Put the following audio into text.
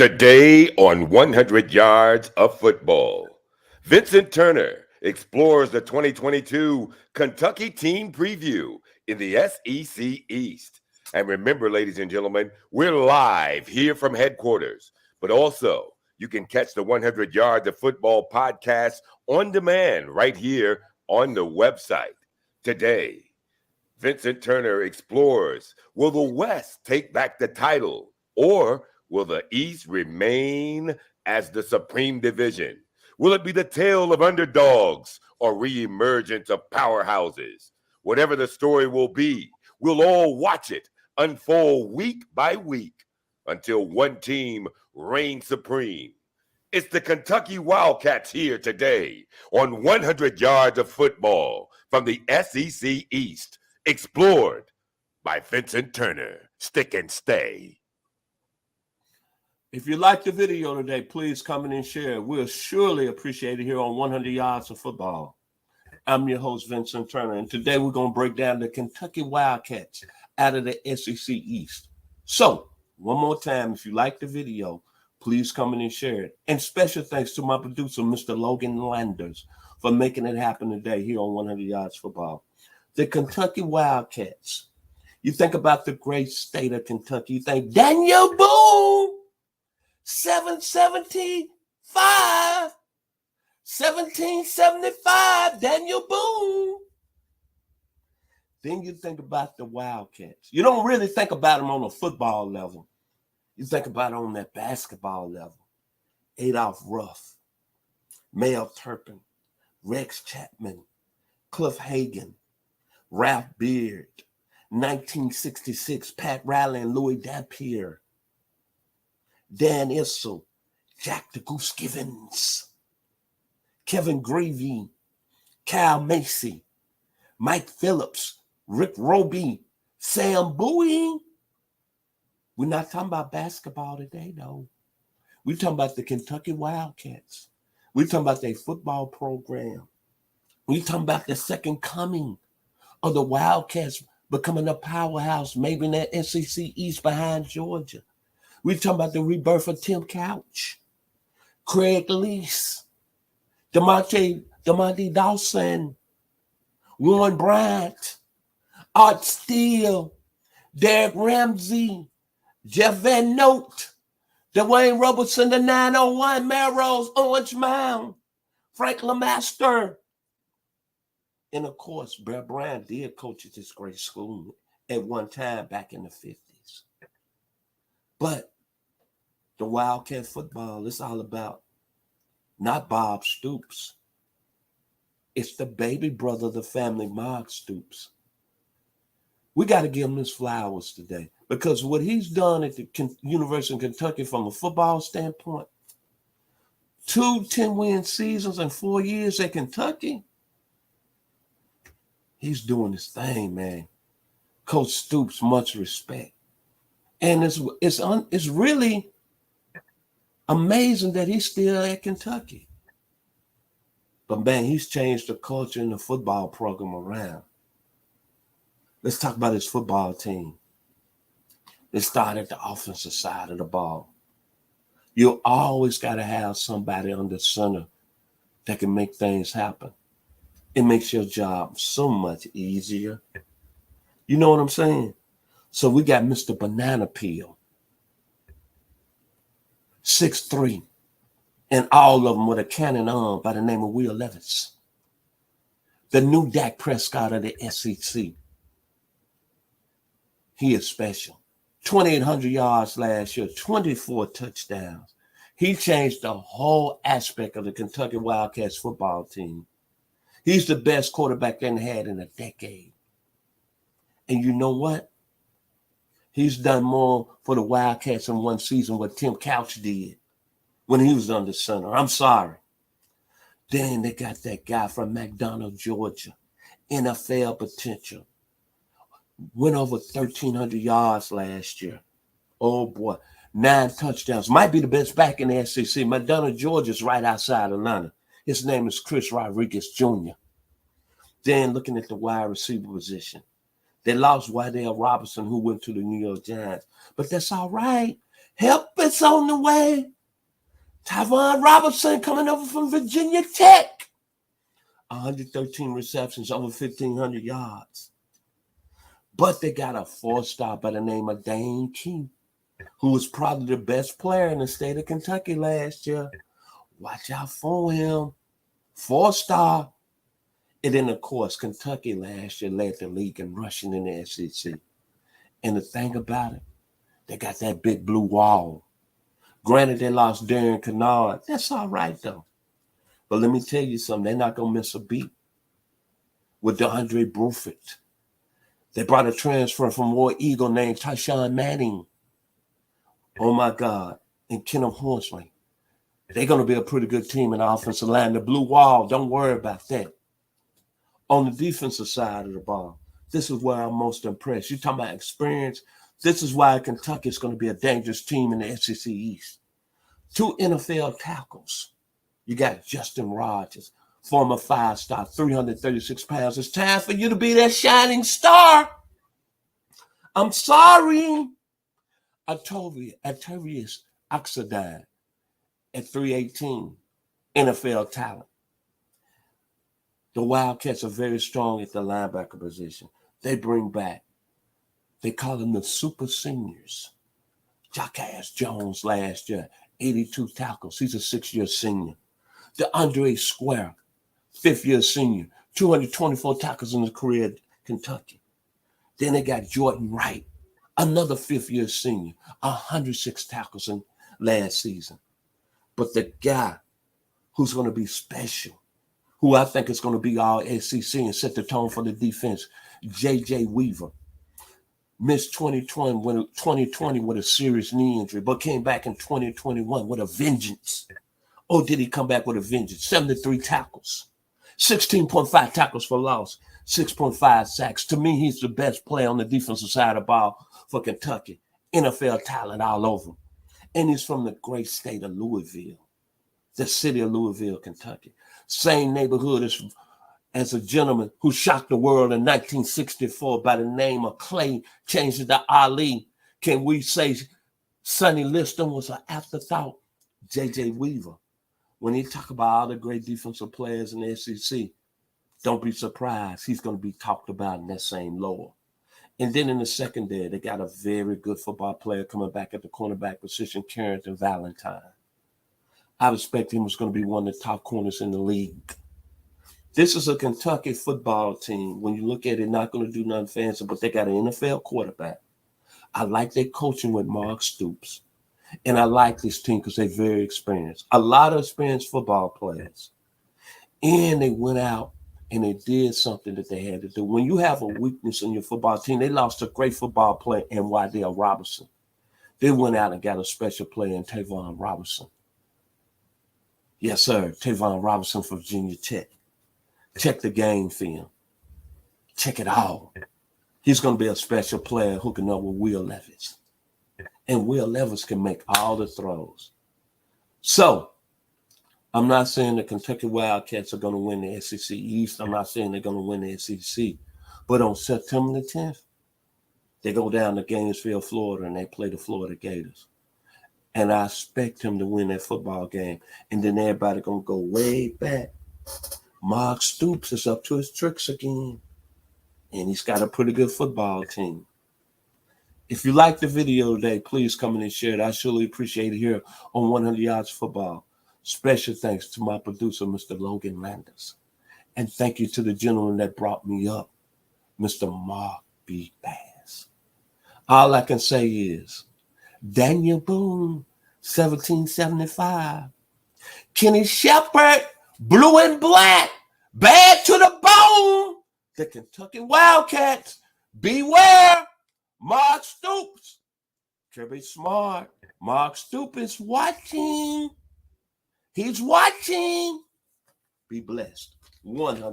Today on 100 Yards of Football, Vincent Turner explores the 2022 Kentucky Team Preview in the SEC East. And remember, ladies and gentlemen, we're live here from headquarters, but also you can catch the 100 Yards of Football podcast on demand right here on the website. Today, Vincent Turner explores, will the West take back the title, or will the East remain as the supreme division? Will it be the tale of underdogs or reemergence of powerhouses? Whatever the story will be, we'll all watch it unfold week by week until one team reigns supreme. It's the Kentucky Wildcats here today on 100 Yards of Football from the SEC East, explored by Vincent Turner. Stick and stay. If you like the video today, please comment and share. We'll surely appreciate it here on 100 Yards of Football. I'm your host, Vincent Turner, and today we're going to break down the Kentucky Wildcats out of the SEC East. So, one more time, if you like the video, please comment and share it. And special thanks to my producer, Mr. Logan Landers, for making it happen today here on 100 Yards Football. The Kentucky Wildcats. You think about the great state of Kentucky, you think Daniel Boone, 1775, Daniel Boone. Then you think about the Wildcats. You don't really think about them on a football level. You think about it on that basketball level. Adolph Ruff, Mel Turpin, Rex Chapman, Cliff Hagan, Ralph Beard, 1966, Pat Riley and Louis Dampier, Dan Issel, Jack the Goose Givens, Kevin Gravy, Cal Macy, Mike Phillips, Rick Roby, Sam Bowie. We're not talking about basketball today, though. We're talking about the Kentucky Wildcats. We're talking about their football program. We're talking about the second coming of the Wildcats becoming a powerhouse, maybe in that SEC East behind Georgia. We're talking about the rebirth of Tim Couch, Craig Lease, Demonte Dawson, Warren Bryant, Art Steele, Derek Ramsey, Jeff Van Note, Dwayne Robertson, the 901, Melrose, Orange Mound, Frank LeMaster. And of course, Bear Bryant did coach at this great school at one time back in the 50s. But the Wildcat football is all about not Bob Stoops. It's the baby brother of the family, Mark Stoops. We got to give him his flowers today because what he's done at the University of Kentucky from a football standpoint, 2 10-win seasons in 4 years at Kentucky, he's doing his thing, man. Coach Stoops, much respect. And it's really amazing that he's still at Kentucky. But, man, he's changed the culture and the football program around. Let's talk about his football team. Let's start at the offensive side of the ball. You always got to have somebody under center that can make things happen. It makes your job so much easier. You know what I'm saying? So we got Mr. Banana Peel, 6'3", and all of them with a cannon arm by the name of Will Levis. The new Dak Prescott of the SEC. He is special. 2,800 yards last year, 24 touchdowns. He changed the whole aspect of the Kentucky Wildcats football team. He's the best quarterback they had in a decade. And you know what? He's done more for the Wildcats in one season what Tim Couch did when he was under center. I'm sorry. Then they got that guy from McDonough, Georgia. NFL potential. Went over 1,300 yards last year. Oh, boy. 9 touchdowns. Might be the best back in the SEC. McDonough, Georgia's right outside Atlanta. His name is Chris Rodriguez Jr. Then looking at the wide receiver position. They lost Wydell Robinson, who went to the New York Giants. But that's all right. Help is on the way. Tyvon Robinson coming over from Virginia Tech. 113 receptions, over 1,500 yards. But they got a 4-star by the name of Dane Key, who was probably the best player in the state of Kentucky last year. Watch out for him. 4-star. And then, of course, Kentucky last year led the league in rushing in the SEC. And the thing about it, they got that big blue wall. Granted, they lost Darren Kennard. That's all right, though. But let me tell you something. They're not going to miss a beat with DeAndre Bruford. They brought a transfer from War Eagle named Tyshawn Manning. Oh, my God. And Kenneth Horsley. They're going to be a pretty good team in the offensive line. The blue wall, don't worry about that. On the defensive side of the ball, this is where I'm most impressed. You're talking about experience. This is why Kentucky is going to be a dangerous team in the SEC East. 2 NFL tackles. You got Justin Rogers, former 5-star, 336 pounds. It's time for you to be that shining star. I'm sorry. Atavius Oxidine at 318, NFL talent. The Wildcats are very strong at the linebacker position. They bring back, they call them the super seniors. Jackass Jones last year, 82 tackles. He's a 6-year senior. DeAndre Square, 5th-year senior, 224 tackles in his career at Kentucky. Then they got Jordan Wright, another 5th-year senior, 106 tackles in last season. But the guy who's going to be special, who I think is going to be all SEC and set the tone for the defense, J.J. Weaver. Missed 2020 with a serious knee injury, but came back in 2021 with a vengeance. Oh, did he come back with a vengeance? 73 tackles, 16.5 tackles for loss, 6.5 sacks. To me, he's the best player on the defensive side of the ball for Kentucky. NFL talent all over. And he's from the great state of Louisville, the city of Louisville, Kentucky. Same neighborhood as a gentleman who shocked the world in 1964 by the name of Clay, changed it to Ali. Can we say Sonny Liston was an afterthought? J.J. Weaver. When he talk about all the great defensive players in the SEC, don't be surprised. He's going to be talked about in that same lore. And then in the secondary, they got a very good football player coming back at the cornerback position, Carrington Valentine. I expect him was going to be one of the top corners in the league. This is a Kentucky football team. When you look at it, not going to do nothing fancy, but they got an NFL quarterback. I like their coaching with Mark Stoops. And I like this team because they're very experienced. A lot of experienced football players. And they went out and they did something that they had to do. When you have a weakness in your football team, they lost a great football player in Wydell Robinson. They went out and got a special player in Tyvon Robinson. Yes, sir. Tyvon Robinson from Virginia Tech. Check the game film. Check it all. He's going to be a special player hooking up with Will Levis. And Will Levis can make all the throws. So, I'm not saying the Kentucky Wildcats are going to win the SEC East. I'm not saying they're going to win the SEC. But on September the 10th, they go down to Gainesville, Florida, and they play the Florida Gators. And I expect him to win that football game. And then everybody going to go way back. Mark Stoops is up to his tricks again. And he's got a pretty good football team. If you like the video today, please come in and share it. I surely appreciate it here on 100 Yards Football. Special thanks to my producer, Mr. Logan Landers. And thank you to the gentleman that brought me up, Mr. Mark B. Bass. All I can say is, Daniel Boone, 1775. Kenny Shepard, blue and black, bad to the bone. The Kentucky Wildcats, beware. Mark Stoops, Kirby Smart. Mark Stoops is watching. He's watching. Be blessed. 100.